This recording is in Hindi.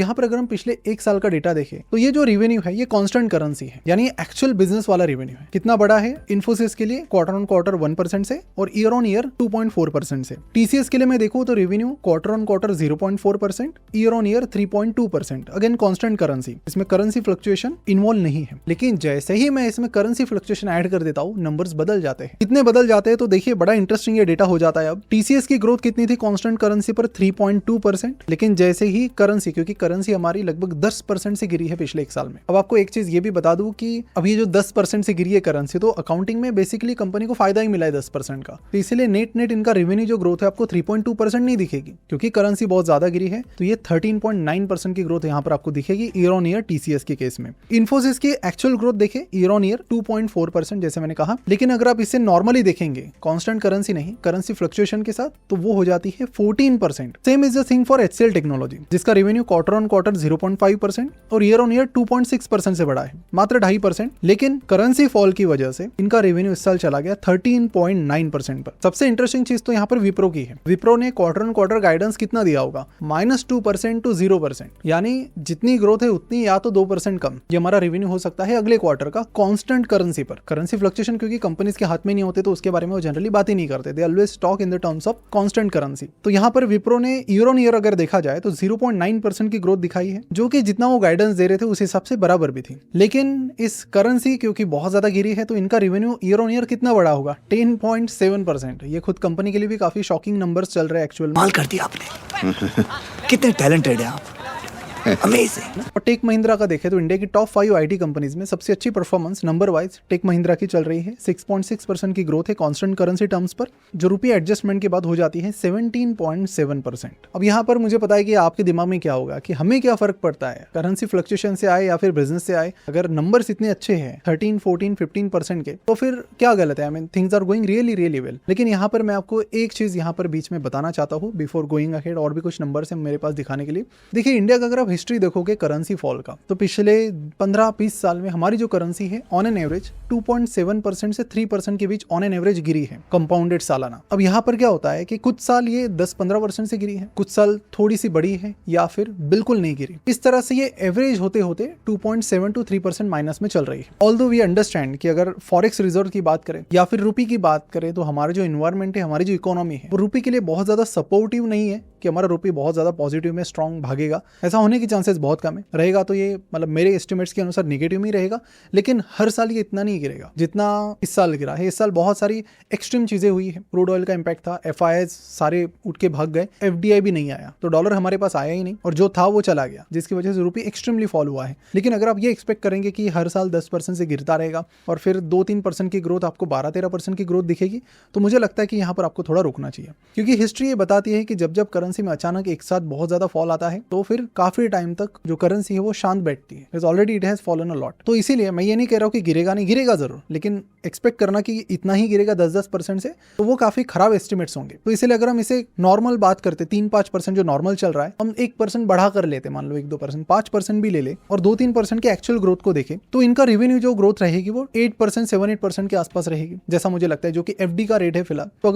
यहाँ पर अगर हम पिछले एक साल का डेटा देखें तो ये जो रेवेन्यू है ये कांस्टेंट करेंसी है, यानी एक्चुअल बिजनेस वाला रेवेन्यू है। कितना बड़ा है इन्फोसिस के लिए? क्वार्टर ऑन क्वार्टर 1% से और ईयर ऑन ईयर 2.4% से। टीसीएस के लिए मैं देखूं तो revenue quarter on quarter 0.4%, year on year 3.2%। Again constant currency, इसमें करेंसी फ्लक्चुएशन इन्वॉल्व नहीं है। लेकिन जैसे ही मैं इसमें करेंसी फ्लक्चुएशन ऐड कर देता हूँ नंबर्स बदल जाते हैं। कितने बदल जाते हैं तो देखिए बड़ा इंटरेस्टिंग ये डेटा हो जाता है। अब टीसीएस की ग्रोथ कितनी थी कांस्टेंट करेंसी पर? 3.2%। लेकिन जैसे ही करेंसी, क्योंकि करेंसी हमारी लगभग 10% से गिरी है पिछले एक साल में। अब आपको एक चीज ये भी बता दूं कि अभी जो 10% से गिरी है करेंसी, तो अकाउंटिंग में बेसिकली कंपनी को फायदा ही मिला है 10% का। तो इसीलिए नेट इनका रेवेन्यू जो ग्रोथ है आपको 3.2% नहीं दिखेगी, क्योंकि करेंसी बहुत ज्यादा गिरी है। तो ये 13.9% की ग्रोथ यहाँ पर आपको दिखेगी ईयर ऑन ईयर टीसीएस के केस में। इन्फोसिस की एक्चुअल ग्रोथ देखें ईयर ऑन ईयर 2.4% जैसे मैंने कहा। लेकिन अगर आप इसे नॉर्मली देखेंगे, कांस्टेंट करेंसी नहीं, करेंसी फ्लक्चुएशन के साथ, तो वो हो जाती है 14%। Same is the thing for HCL technology, जिसका रेवेन्यू क्वार्टर ऑन क्वार्टर 0.5% और ईयर ऑन ईयर 2.6% से बढ़ा है, मात्र 2.5%। लेकिन करेंसी फॉल की वजह से इनका रेवेन्यू इस साल चला गया 13.9% पर। सबसे इंटरेस्टिंग चीज तो यहाँ पर विप्रो की है। विप्रो ने क्वार्टर ऑन क्वार्टर गाइडेंस कितना दिया होगा? -2% टू 0%, यानी जितनी ग्रोथ है उतनी या तो 2% कम ये हमारा रेवेन्यू हो सकता है अगले क्वार्टर का कांस्टेंट करेंसी पर। करेंसी फ्लक्चुएशन क्योंकि कंपनीज के हाथ में नहीं होते तो उसके बारे में वो जनरली बात ही नहीं करते। They always talk in the terms of constant currency. तो यहाँ पर विप्रो ने ईयर ऑन ईयर अगर देखा जाए तो 0.9% की ग्रोथ दिखाई है, जो कि जितना वो गाइडेंस दे रहे थे उस हिसाब से बराबर भी थी। लेकिन इस करेंसी क्योंकि बहुत ज्यादा गिरी है तो इनका रेवेन्यू ईयर ऑन ईयर कितना बड़ा होगा? 10.7%। ये खुद कंपनी के लिए भी काफी शॉकिंग नंबर्स चल रहे हैं एक्चुअल में। माल कर दिया आपने। कितने टैलेंटेड है आप, अमेजिंग। और टेक महिंद्रा का देखें तो इंडिया की टॉप 5 आईटी कंपनीज में सबसे अच्छी performance number wise Tech Mahindra की चल रही है। 6.6% की ग्रोथ है कांस्टेंट करेंसी टर्म्स पर, जो रुपये एडजस्टमेंट के बाद हो जाती है 17.7%। अब यहाँ पर मुझे पता है कि आपके दिमाग में क्या होगा कि हमें क्या फर्क पड़ता है, करेंसी फ्लक्चुएशन से आए या फिर बिजनेस से आए। अगर नंबर्स इतने अच्छे हैं 13, 14, 15% के, तो फिर क्या गलत है? I mean things are going really well. लेकिन यहाँ पर मैं आपको एक चीज यहाँ पर बीच में बताना चाहता हूँ बिफोर गोइंग अहेड। और भी कुछ नंबर्स हैं मेरे पास दिखाने के लिए। देखिए इंडिया का अगर आप हिस्ट्री देखोगे करेंसी फॉल का, तो पिछले 15-20 साल में हमारी जो करेंसी है ऑन एन एवरेज 2.7% से 3% के बीच ऑन एन एवरेज गिरी है कंपाउंडेड सालाना। अब यहाँ पर क्या होता है कि कुछ साल ये 10-15% से गिरी है, कुछ साल थोड़ी सी बड़ी है या फिर बिल्कुल नहीं गिरी। इस तरह से ये एवरेज होते होते 2.7 to 3% माइनस में चल रही है। ऑल्दो वी अंडरस्टैंड कि अगर फॉरेक्स रिजर्व की बात करें या फिर रुपी की बात करें तो हमारा जो इन्वायरमेंट है, हमारी जो इकोनॉमी है, वो रुपी के लिए बहुत ज्यादा सपोर्टिव नहीं है कि हमारा रुपी बहुत ज्यादा पॉजिटिव में स्ट्रॉन्ग भागेगा। ऐसा होने की चांसेस बहुत कम है। रहेगा तो ये मतलब मेरे एस्टिमेट्स के अनुसार नेगेटिव में रहेगा। लेकिन हर साल ये इतना नहीं गिरेगा जितना इस साल गिरा है। इस साल बहुत सारी एक्सट्रीम चीजें हुई है। क्रूड ऑयल का इंपैक्ट था, FIIs सारे उठ के भाग गए, FDI भी नहीं आया, तो डॉलर हमारे पास आया ही नहीं और जो था वो चला गया, जिसकी वजह से रुपी एक्सट्रीमली फॉल हुआ है। लेकिन अगर आप ये एक्सपेक्ट करेंगे कि हर साल 10% से गिरता रहेगा और फिर 2-3% की ग्रोथ आपको 12-13% की ग्रोथ दिखेगी, तो मुझे लगता है कि यहाँ पर आपको थोड़ा रुकना चाहिए। क्योंकि हिस्ट्री ये बताती है कि जब जब करेंसी में अचानक एक साथ बहुत ज्यादा फॉल आता है तो फिर काफी टाइम तक जो करेंसी है वो शांत बैठती है। Already it has fallen a lot. तो इसीलिए मैं ये नहीं कह रहा हूँ कि गिरेगा नहीं, गिरेगा जरूर, लेकिन एक्सपेक्ट करना कि इतना ही गिरेगा 10-10% से, तो वो काफी खराब एस्टिमेट्स होंगे। तो इसीलिए अगर हम इसे नॉर्मल बात करते 3-5% जो नॉर्मल चल रहा है, हम 1% बढ़ा कर लेते, मान लो 1-2%, 5% भी ले ले और 2-3% के एक्चुअल ग्रोथ को देखें, तो इनका रेवेन्यू जो ग्रोथ रहेगी वो 8%, 7-8% के आसपास रहेगी, जैसा मुझे लगता है, जो कि FD का रेट है फिलहाल। तो